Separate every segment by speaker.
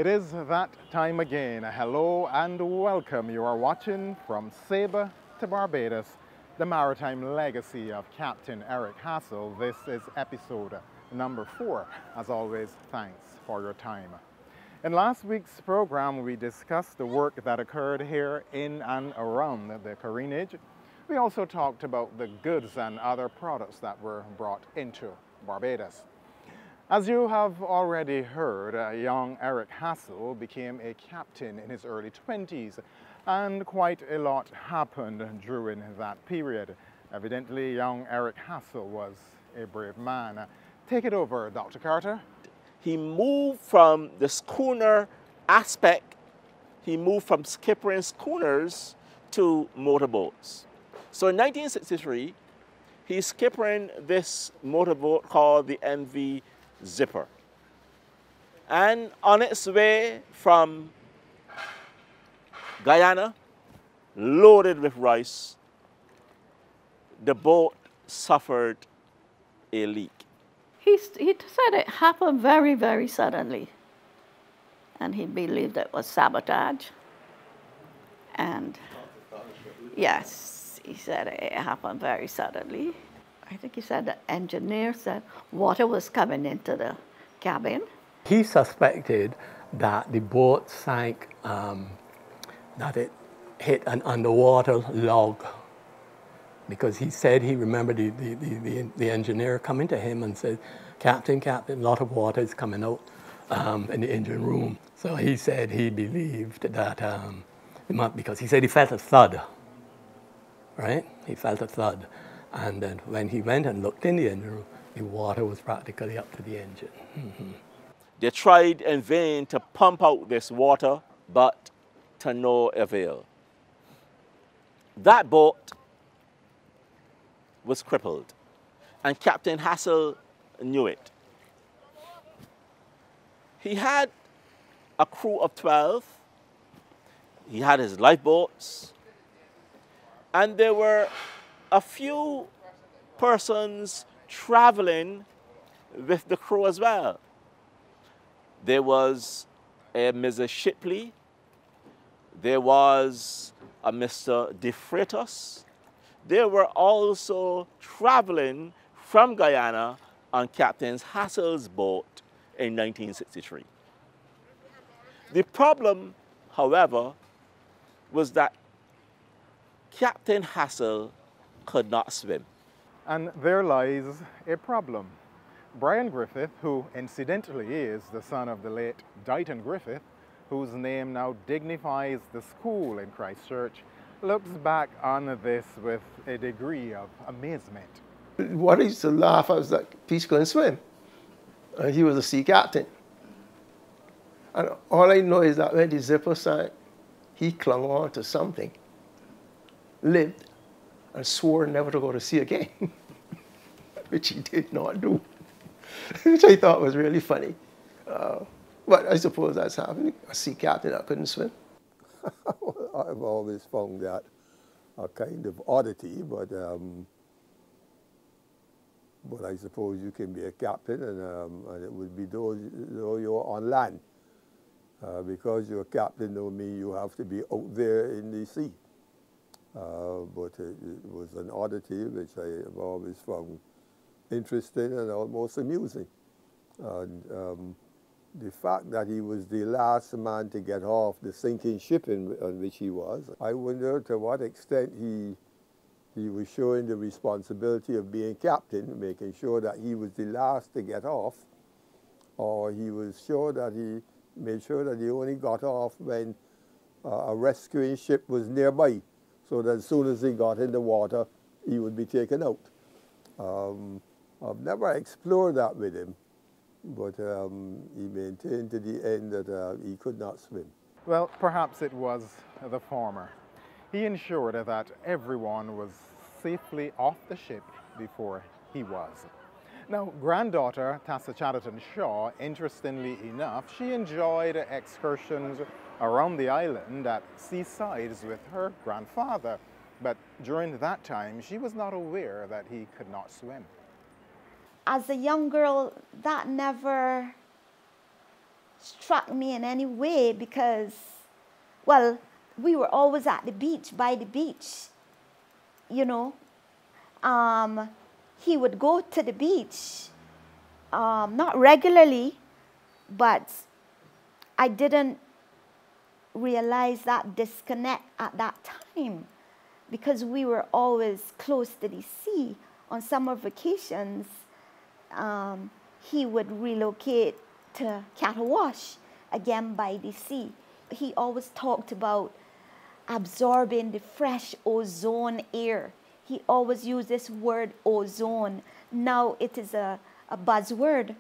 Speaker 1: It is that time again. Hello and welcome. You are watching from Saba to Barbados, the maritime legacy of Captain Eric Hassell. This is episode number 4. As always, thanks for your time. In last week's program, we discussed the work that occurred here in and around the careenage. We also talked about the goods and other products that were brought into Barbados. As you have already heard, young Eric Hassell became a captain in his early 20s, and quite a lot happened during that period. Evidently, young Eric Hassell was a brave man. Take it over, Dr. Carter.
Speaker 2: He moved from the schooner aspect, he moved from skippering schooners to motorboats. So in 1963, he's skippering this motorboat called the MV Zipper. And on its way from Guyana, loaded with rice, the boat suffered a leak.
Speaker 3: He said it happened very, very suddenly. And he believed it was sabotage. And yes, he said it happened very suddenly. I think he said the engineer said water was coming into the cabin.
Speaker 4: He suspected that the boat sank, that it hit an underwater log, because he said he remembered the engineer coming to him and said, Captain, a lot of water is coming out in the engine room. So he said he believed that, because he said he felt a thud, right? He felt a thud. And then when he went and looked in the engine room, the water was practically up to the engine. Mm-hmm.
Speaker 2: They tried in vain to pump out this water, but to no avail. That boat was crippled, and Captain Hassell knew it. He had a crew of 12. He had his lifeboats, and there were a few persons traveling with the crew as well. There was a Mrs. Shipley, there was a Mr. De Freitas. They were also traveling from Guyana on Captain Hassell's boat in 1963. The problem, however, was that Captain Hassell could not swim.
Speaker 1: And there lies a problem. Brian Griffith, who incidentally is the son of the late Dighton Griffith, whose name now dignifies the school in Christchurch, looks back on this with a degree of amazement.
Speaker 5: What I used to laugh at was that Peach couldn't swim. And he was a sea captain. And all I know is that when the zipper sank, he clung on to something, lived, and swore never to go to sea again, which he did not do, which I thought was really funny. But I suppose that's happening. A sea captain that couldn't swim.
Speaker 6: I've always found that a kind of oddity, but I suppose you can be a captain, and it would be though you're on land. Because you're a captain don't mean you have to be out there in the sea. But it was an oddity which I have always found interesting and almost amusing. And the fact that he was the last man to get off the sinking ship on which he was, I wonder to what extent he was showing the responsibility of being captain, making sure that he was the last to get off, or he was sure that he made sure that he only got off when a rescuing ship was nearby, so that as soon as he got in the water, he would be taken out. I've never explored that with him, but he maintained to the end that he could not swim.
Speaker 1: Well, perhaps it was the former. He ensured that everyone was safely off the ship before he was. Now, granddaughter Tassa Chatterton Shaw, interestingly enough, she enjoyed excursions around the island at seasides with her grandfather. But during that time, she was not aware that he could not swim.
Speaker 7: As a young girl, that never struck me in any way because, well, we were always at the beach, by the beach, you know. He would go to the beach, not regularly, but I didn't realize that disconnect at that time because we were always close to the sea. On summer vacations, he would relocate to Cattle Wash, again by the sea. He always talked about absorbing the fresh ozone air. He always used this word ozone. Now it is a buzzword.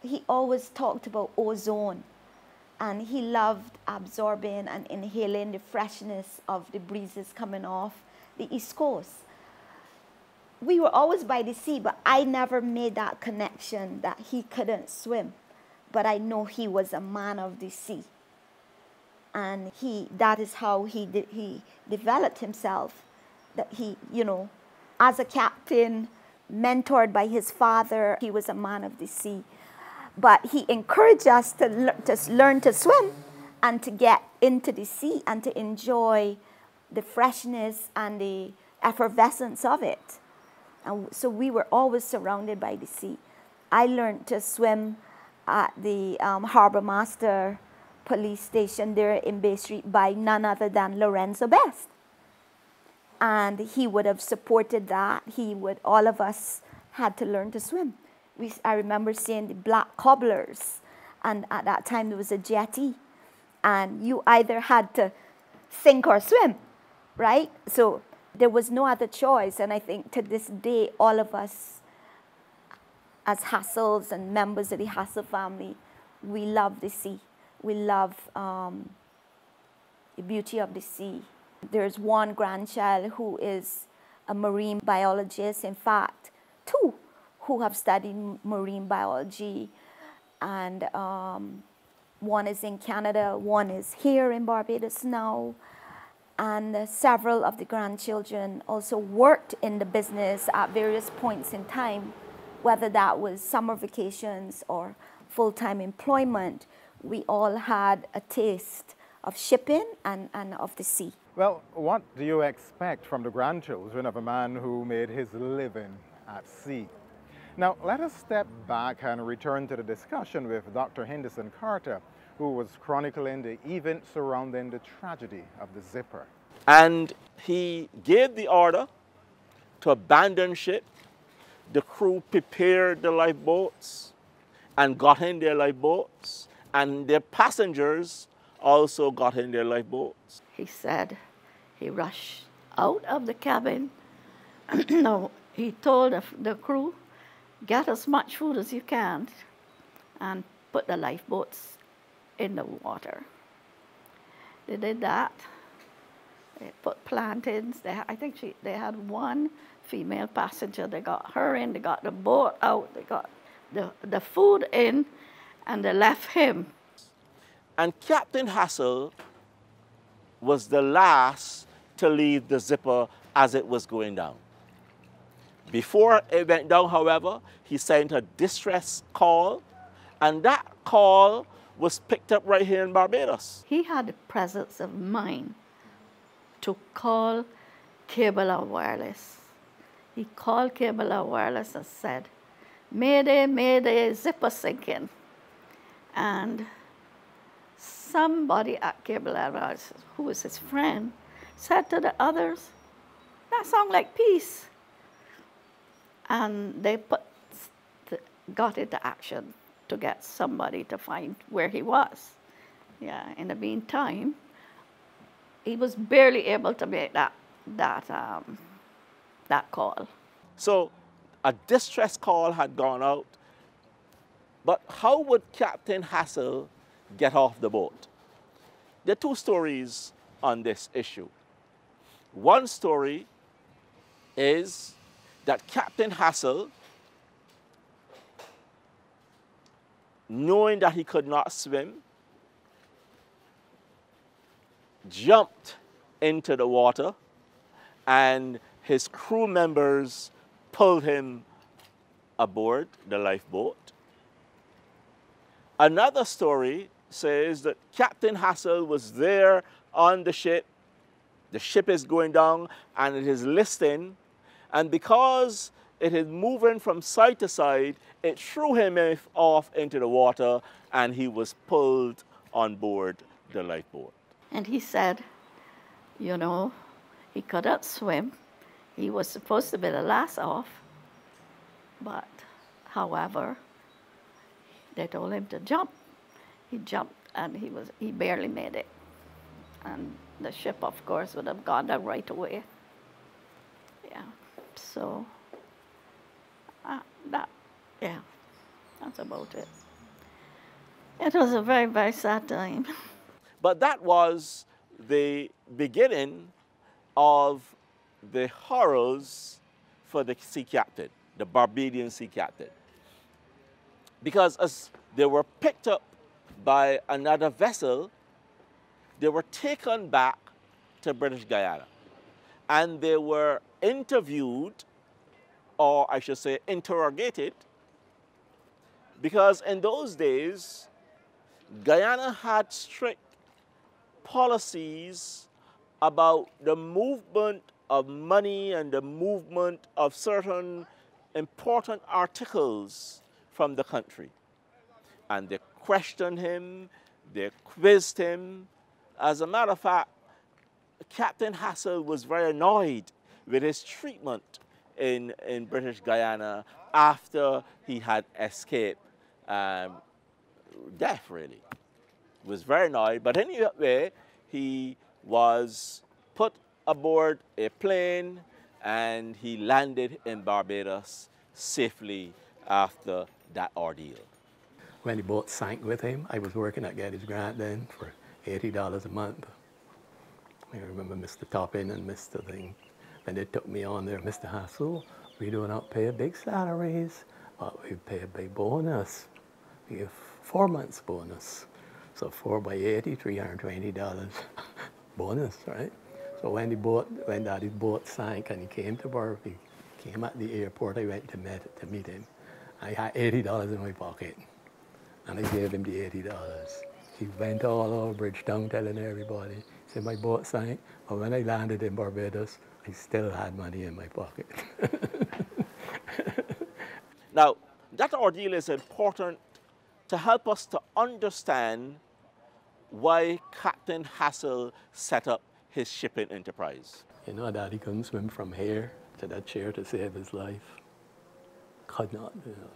Speaker 7: He always talked about ozone. And he loved absorbing and inhaling the freshness of the breezes coming off the East Coast. We were always by the sea, but I never made that connection that he couldn't swim. But I know he was a man of the sea. And that is how he developed himself. That he, you know, as a captain, mentored by his father, he was a man of the sea. But he encouraged us to learn to swim and to get into the sea and to enjoy the freshness and the effervescence of it. And so we were always surrounded by the sea. I learned to swim at the Harbor Master police station there in Bay Street by none other than Lorenzo Best. And he would have supported that. All of us had to learn to swim. I remember seeing the black cobblers, and at that time there was a jetty, and you either had to sink or swim, right? So there was no other choice, and I think to this day, all of us as Hassells and members of the Hassell family, we love the sea. We love the beauty of the sea. There's one grandchild who is a marine biologist, in fact, two who have studied marine biology, and one is in Canada, one is here in Barbados now, and several of the grandchildren also worked in the business at various points in time, whether that was summer vacations or full-time employment. We all had a taste of shipping and of the sea.
Speaker 1: Well, what do you expect from the grandchildren of a man who made his living at sea? Now, let us step back and return to the discussion with Dr. Henderson Carter, who was chronicling the events surrounding the tragedy of the Zipper.
Speaker 2: And he gave the order to abandon ship. The crew prepared the lifeboats and got in their lifeboats, and their passengers also got in their lifeboats.
Speaker 3: He said he rushed out of the cabin. No, he told the crew, get as much food as you can and put the lifeboats in the water. They did that. They put plantains. I think they had one female passenger. They got her in, they got the boat out, they got the food in, and they left him.
Speaker 2: And Captain Hassell was the last to leave the Zipper as it was going down. Before it went down, however, he sent a distress call, and that call was picked up right here in Barbados.
Speaker 3: He had the presence of mind to call Cable and Wireless. He called Cable and Wireless and said, Mayday, Mayday, Zipper sinking. And somebody at Cable and Wireless, who was his friend, said to the others, that sounds like peace. And they got into action to get somebody to find where he was. Yeah, in the meantime, he was barely able to make that call.
Speaker 2: So a distress call had gone out, but how would Captain Hassell get off the boat? There are two stories on this issue. One story is that Captain Hassell, knowing that he could not swim, jumped into the water, and his crew members pulled him aboard the lifeboat. Another story says that Captain Hassell was there on the ship. The ship is going down and it is listing. And because it is moving from side to side, it threw him off into the water and he was pulled on board the lifeboat.
Speaker 3: And he said, you know, he couldn't swim. He was supposed to be the last off. But, however, they told him to jump. He jumped and he barely made it. And the ship, of course, would have gone down right away. Yeah, so that's about it. It was a very, very sad time.
Speaker 2: But that was the beginning of the horrors for the sea captain, the Barbadian sea captain. Because as they were picked up by another vessel, they were taken back to British Guyana. And they were interviewed, or I should say interrogated, because in those days, Guyana had strict policies about the movement of money and the movement of certain important articles from the country. And they questioned him, they quizzed him. As a matter of fact, Captain Hassell was very annoyed with his treatment in British Guyana after he had escaped death, really. Was very annoyed, but anyway, he was put aboard a plane and he landed in Barbados safely after that ordeal.
Speaker 4: When the boat sank with him, I was working at Getty's Grant then for $80 a month. I remember Mr. Toppin and Mr. Thing. When they took me on there, Mr. Hassell, we do not pay big salaries, but we pay a big bonus. We give 4 months bonus. So 4 by 80, $320 bonus, right? So when Daddy's boat sank and he came to Barbados, he came at the airport, I went to meet him. I had $80 in my pocket, and I gave him the $80. He went all over Bridgetown telling everybody. He said, my boat sank, but when I landed in Barbados, I still had money in my pocket.
Speaker 2: Now, that ordeal is important to help us to understand why Captain Hassell set up his shipping enterprise.
Speaker 4: You know, Daddy couldn't swim from here to that chair to save his life. Could not, you know.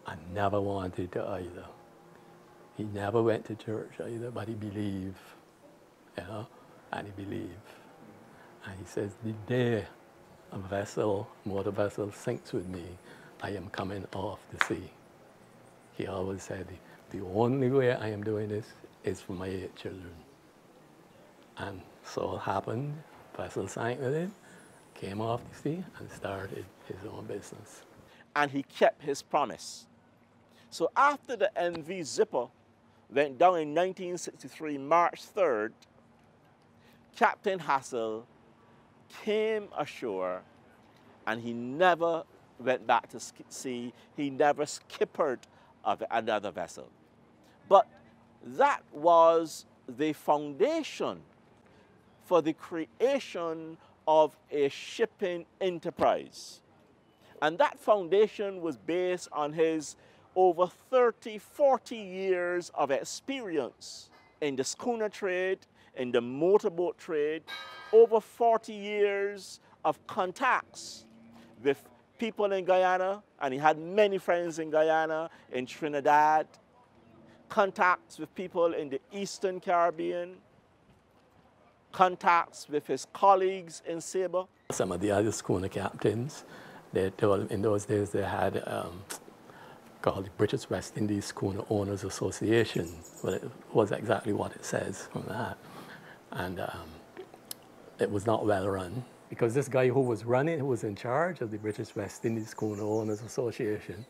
Speaker 4: I never wanted to either. He never went to church either, but he believed, you know, and he believed. And he says, the day a vessel, motor vessel sinks with me, I am coming off the sea. He always said, the only way I am doing this is for my 8 children. And so it happened, vessel sank with him, came off the sea and started his own business.
Speaker 2: And he kept his promise. So after the MV Zipper went down in 1963, March 3rd, Captain Hassell came ashore and he never went back to sea. He never skippered of another vessel. But that was the foundation for the creation of a shipping enterprise. And that foundation was based on his over 30, 40 years of experience in the schooner trade, in the motorboat trade, over 40 years of contacts with people in Guyana, and he had many friends in Guyana, in Trinidad, contacts with people in the Eastern Caribbean, contacts with his colleagues in Saba.
Speaker 4: Some of the other schooner captains, they told him in those days they had called the British West Indies Schooner Owners Association. Well, it was exactly what it says from that. And it was not well run because this guy who was in charge of the British West Indies Schooner Owners Association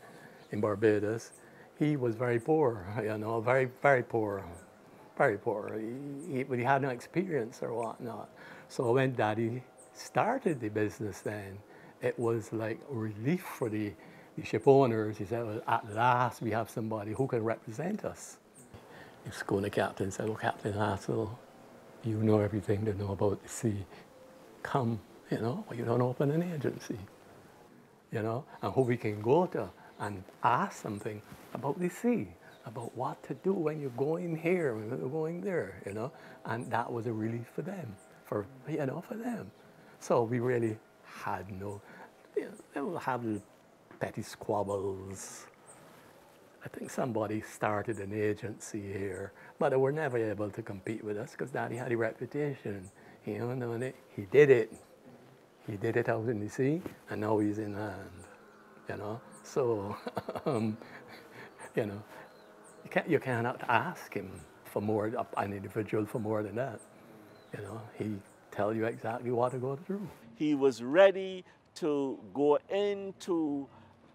Speaker 4: in Barbados, he was very poor, you know, very, very poor, very poor. He had no experience or whatnot. So when Daddy started the business then, it was like relief for the the ship owners, he said, well, at last we have somebody who can represent us. The schooner captain said, well, Captain Hassell, you know everything to know about the sea. Come, you know, you don't open an agency, you know, and who we can go to and ask something about the sea, about what to do when you're going here, when you're going there, you know, and that was a relief for them, for them. So we really had no, they will have petty squabbles. I think somebody started an agency here, but they were never able to compete with us because Daddy had a reputation. You know, and he did it. He did it out in the sea, and now he's in land. You know, so you know, you cannot ask him for more, an individual for more than that. You know, he tell you exactly what to go through.
Speaker 2: He was ready to go into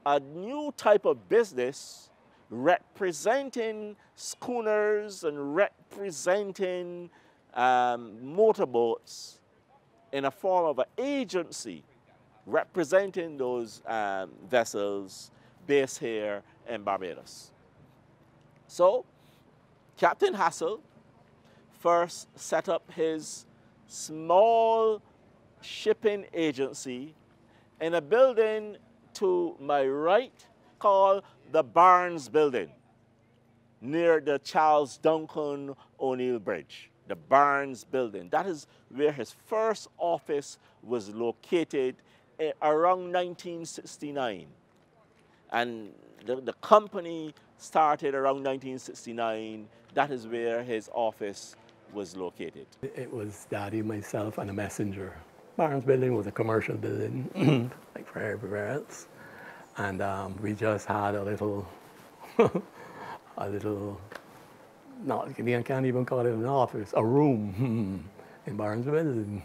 Speaker 2: a new type of business, representing schooners and representing motorboats in a form of an agency, representing those vessels based here in Barbados. So, Captain Hassell first set up his small shipping agency in a building to my right called the Barnes Building, near the Charles Duncan O'Neill Bridge. The Barnes Building. That is where his first office was located around 1969. And the company started around 1969. That is where his office was located.
Speaker 4: It was Daddy, myself, and a messenger. Barnes Building was a commercial building, like for everywhere else. And we just had a little, no, you can't even call it an office, a room in Barnes Building.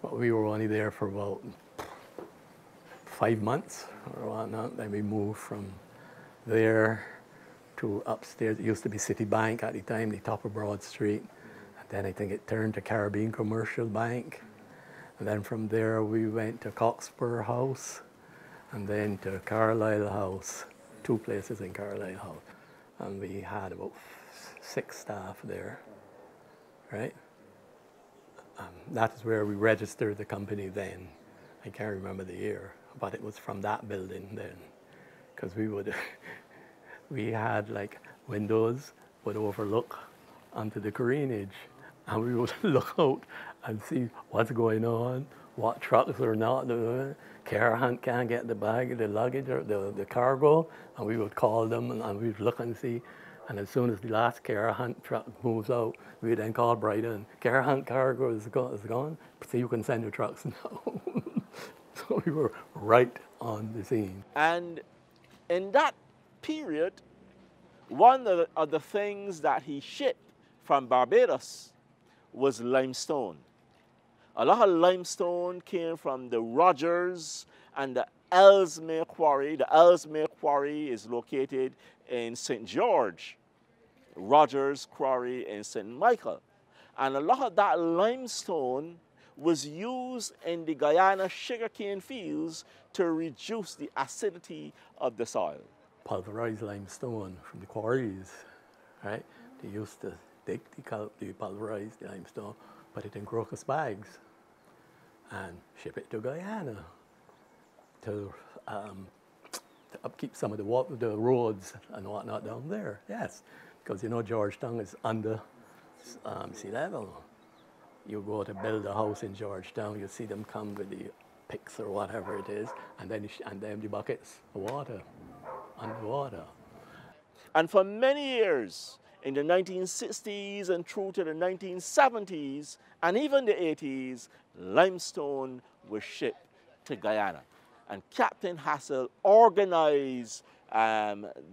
Speaker 4: But we were only there for about 5 months or whatnot. Then we moved from there to upstairs. It used to be Citibank at the time, the top of Broad Street. And then I think it turned to Caribbean Commercial Bank. And then from there we went to Cockspur House and then to Carlisle House, 2 places in Carlisle House. And we had about 6 staff there, right? That is where we registered the company then. I can't remember the year, but it was from that building then. Because we had like windows would overlook onto the careenage, and we would look out and see what's going on, what trucks are not doing. Care hunt can't get the bag, the luggage, or the cargo, and we would call them and we'd look and see. And as soon as the last care hunt truck moves out, we then call Brighton. Care hunt cargo is gone, so you can send your trucks now. So we were right on the scene.
Speaker 2: And in that period, one of the things that he shipped from Barbados was limestone. A lot of limestone came from the Rogers and the Ellesmere Quarry. The Ellesmere Quarry is located in St. George, Rogers Quarry in St. Michael. And a lot of that limestone was used in the Guyana sugarcane fields to reduce the acidity of the soil.
Speaker 4: Pulverized limestone from the quarries, right? They used to dig the pulverized limestone, put it in crocus bags, and ship it to Guyana to upkeep some of the roads and whatnot down there. Yes, because you know Georgetown is under sea level. You go to build a house in Georgetown, you see them come with the picks or whatever it is, and then the buckets of water, underwater.
Speaker 2: And for many years, in the 1960s and through to the 1970s, and even the 80s, limestone was shipped to Guyana. And Captain Hassell organized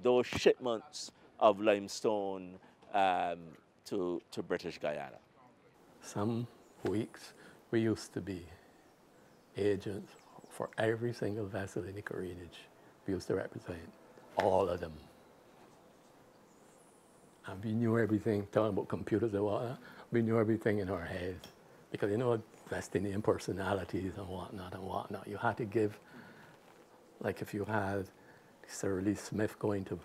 Speaker 2: those shipments of limestone to British Guyana.
Speaker 4: Some weeks we used to be agents for every single vessel in the careenage. We used to represent all of them. And we knew everything, talking about computers and whatnot, we knew everything in our heads. Because you know, West Indian personalities and whatnot, you had to give Like if you had Sir Lee Smith going to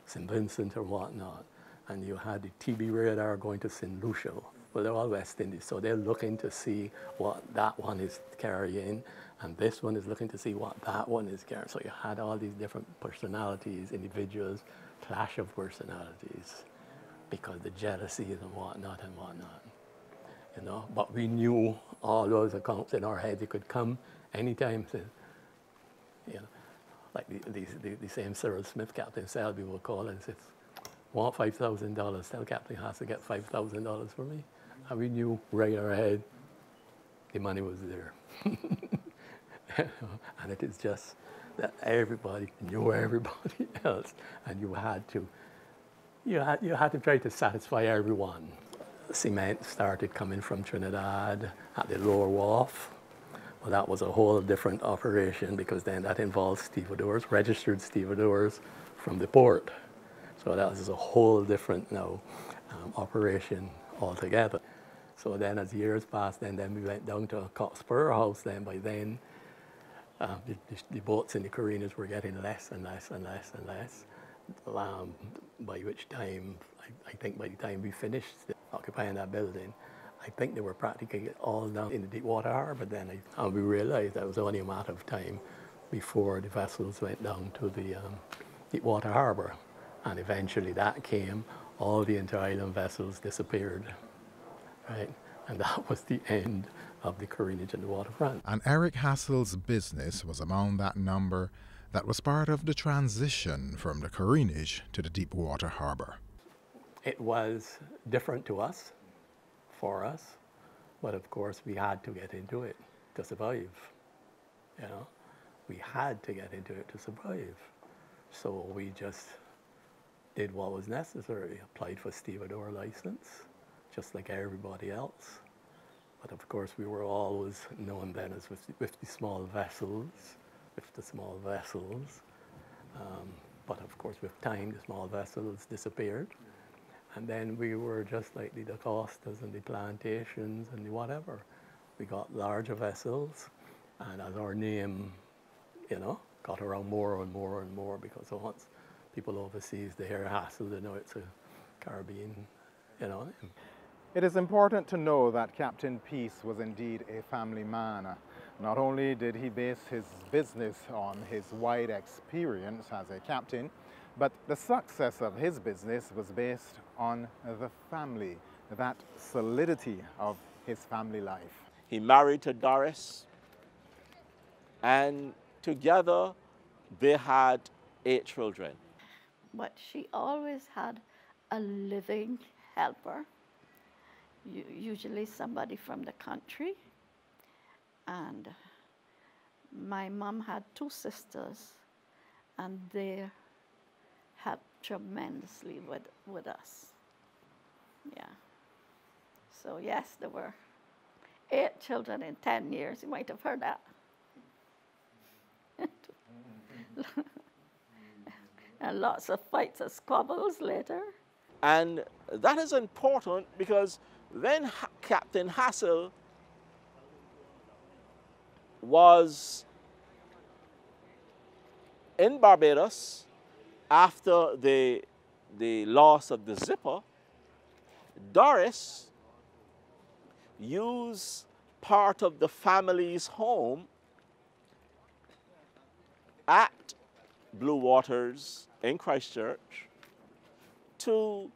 Speaker 4: St. Vincent or whatnot, and you had the TB radar going to St. Lucia. Well, they're all West Indies, so they're looking to see what that one is carrying, and this one is looking to see what that one is carrying. So you had all these different personalities, individuals, clash of personalities, because the jealousies and whatnot and whatnot. You know, but we knew all those accounts in our heads. It could come anytime. You know, like the same Cyril Smith, Captain Selby will call and says, "Want $5,000? Tell Captain Hassell to get $5,000 for me." And we knew right in our head the money was there. And it is just that everybody knew everybody else, and you had to try to satisfy everyone. Cement started coming from Trinidad at the Lower Wharf. Well, that was a whole different operation, because then that involved stevedores, registered stevedores from the port. So that was a whole different operation altogether. So then as years passed, then we went down to Cockspur House. Then by then, the boats in the Carinas were getting less and less and less and less. By which time, I think by the time we finished occupying that building, I think they were practically all down in the Deepwater Harbour then. And we realized that it was only a matter of time before the vessels went down to the Deepwater Harbour. And eventually that came, all the inter-island vessels disappeared, right? And that was the end of the careenage in the waterfront.
Speaker 1: And Eric Hassell's business was among that number that was part of the transition from the careenage to the Deepwater Harbour.
Speaker 4: It was different to us, for us, but of course we had to get into it to survive. You know, we had to get into it to survive. So we just did what was necessary, applied for stevedore license, just like everybody else. But of course we were always known then as with the small vessels, but of course with time the small vessels disappeared. And then we were just like the Da Costas and the plantations and the whatever. We got larger vessels, and as our name, you know, got around more and more and more, because once people overseas, they hear Hassell, they know it's a Caribbean, you know.
Speaker 1: It is important to know that Captain Peace was indeed a family man. Not only did he base his business on his wide experience as a captain, but the success of his business was based on the family, that solidity of his family life.
Speaker 2: He married to Doris, and together they had 8 children.
Speaker 3: But she always had a living helper, usually somebody from the country. And my mom had 2 sisters, and they helped tremendously with us. Yeah. So yes, there were 8 children in 10 years. You might have heard that. And lots of fights and squabbles later.
Speaker 2: And that is important, because then Captain Hassell was in Barbados after the loss of the Zipper. Doris used part of the family's home at Blue Waters in Christchurch to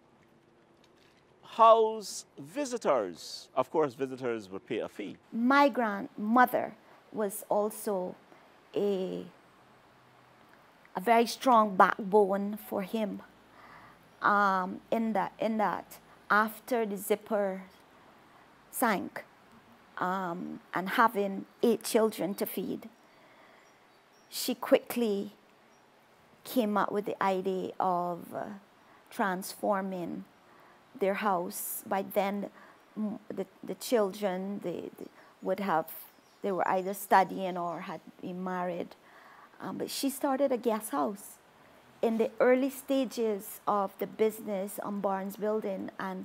Speaker 2: house visitors. Of course, visitors would pay a fee.
Speaker 7: My grandmother was also a very strong backbone for him. In that after the Zipper sank, and having 8 children to feed, she quickly came up with the idea of transforming their house. By then, the children, they were either studying or had been married. But she started a guest house in the early stages of the business on Barnes Building, and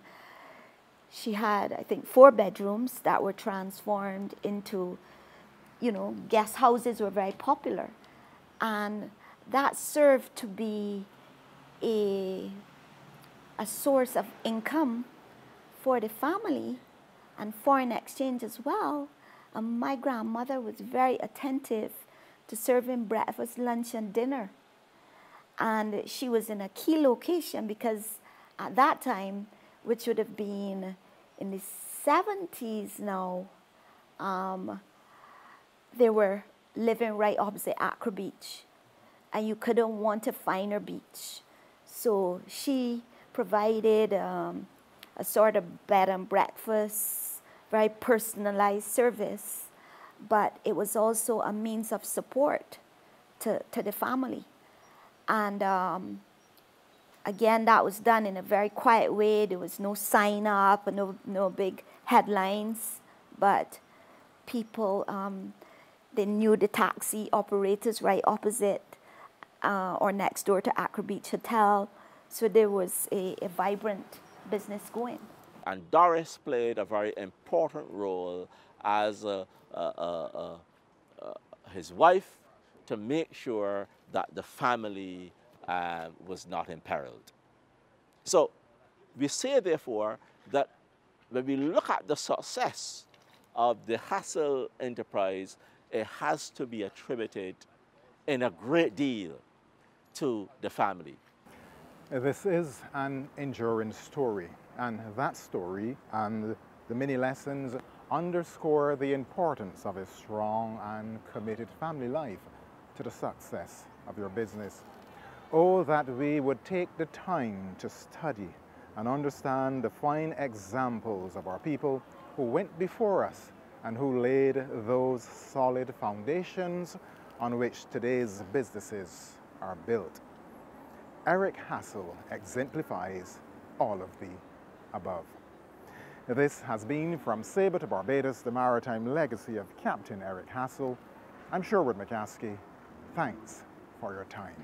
Speaker 7: she had, I think, 4 bedrooms that were transformed into, you know, guest houses were very popular. And that served to be a source of income for the family and foreign exchange as well. And my grandmother was very attentive to serving breakfast, lunch, and dinner. And she was in a key location because at that time, which would have been in the 70s now, they were living right opposite Accra Beach. And you couldn't want a finer beach. So she provided a sort of bed and breakfast, very personalized service, but it was also a means of support to the family. And again, that was done in a very quiet way. There was no sign up, no big headlines, but people, they knew the taxi operators right opposite or next door to Accra Beach Hotel. So there was a vibrant business going.
Speaker 2: And Doris played a very important role as his wife to make sure that the family was not imperiled. So we say, therefore, that when we look at the success of the Hassell enterprise, it has to be attributed in a great deal to the family.
Speaker 1: This is an enduring story, and that story and the many lessons underscore the importance of a strong and committed family life to the success of your business. Oh, that we would take the time to study and understand the fine examples of our people who went before us and who laid those solid foundations on which today's businesses are built. Eric Hassell exemplifies all of the above. This has been From Saba to Barbados, the maritime legacy of Captain Eric Hassell. I'm Sherwood McCaskey. Thanks for your time.